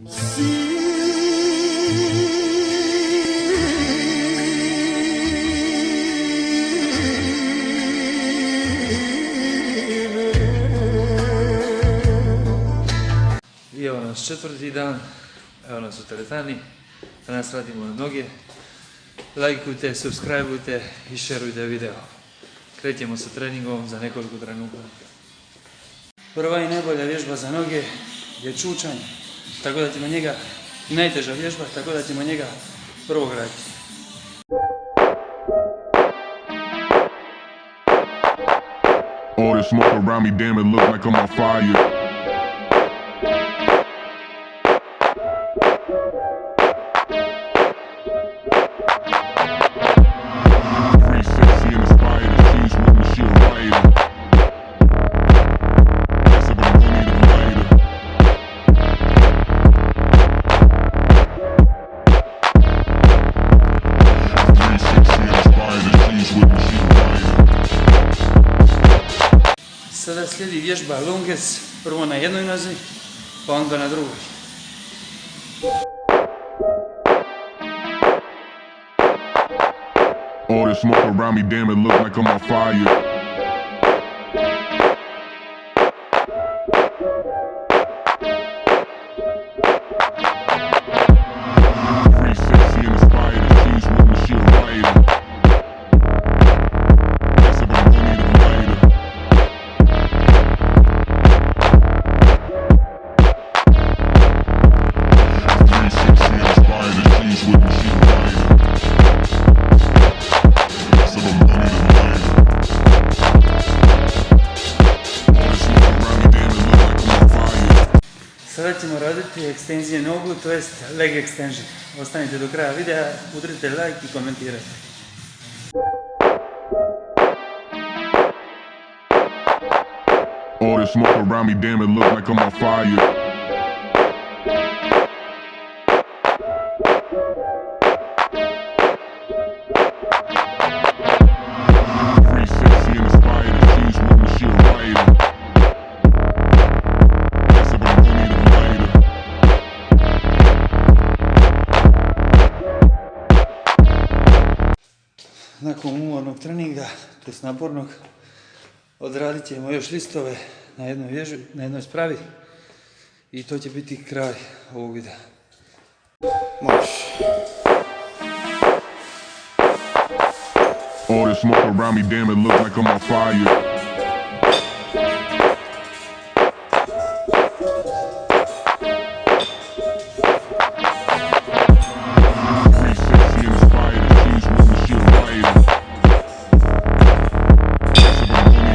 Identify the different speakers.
Speaker 1: I evo nas četvrti dan, evo nas u teretani, danas radimo na noge. Lajkujte, subscribeujte i šerujte video. Krećemo sa treningom za nekoliko trenutka. Prva i najbolja vježba za noge je čučanj, tako da ćemo njega, i najteža vježba, tako da ćemo njega prvo graditi.
Speaker 2: All this smoke around me, damn it, look like I'm on fire. Pretty sexy and inspired, the cheese with me, she a writer. That's about the money to lighter. Pretty sexy and inspired, the cheese with me, she a writer.
Speaker 1: Sada slijedi vježba longes, prvo na jednoj nozi, pa onda na drugoj.
Speaker 2: All this smoke around me, damn it, look like I'm on fire. Pretty sexy and inspired, the cheese with me, she a writer. That's about the money to lighter. Pretty sexy and inspired, the cheese with me, she a writer. That's about the money to lighter. All this smoke around me, damn it, look like I'm on fire.
Speaker 1: Sada ćemo raditi ekstenzije nogu, to jest leg extension. Ostanite do kraja videa, udrite like i komentirajte.
Speaker 2: All this smoke around me, damn it, look like I'm on fire. Pretty sexy and inspired, the cheese with me, she a writer. That's about the money to lighter.
Speaker 1: Nakon umornog treninga, to jest napornog, odradit ćemo još listove na jednoj vježbi, na jednoj spravi i to će biti kraj ovog videa. Možeš.
Speaker 2: All this smoke around me, damn it, look like I'm on fire.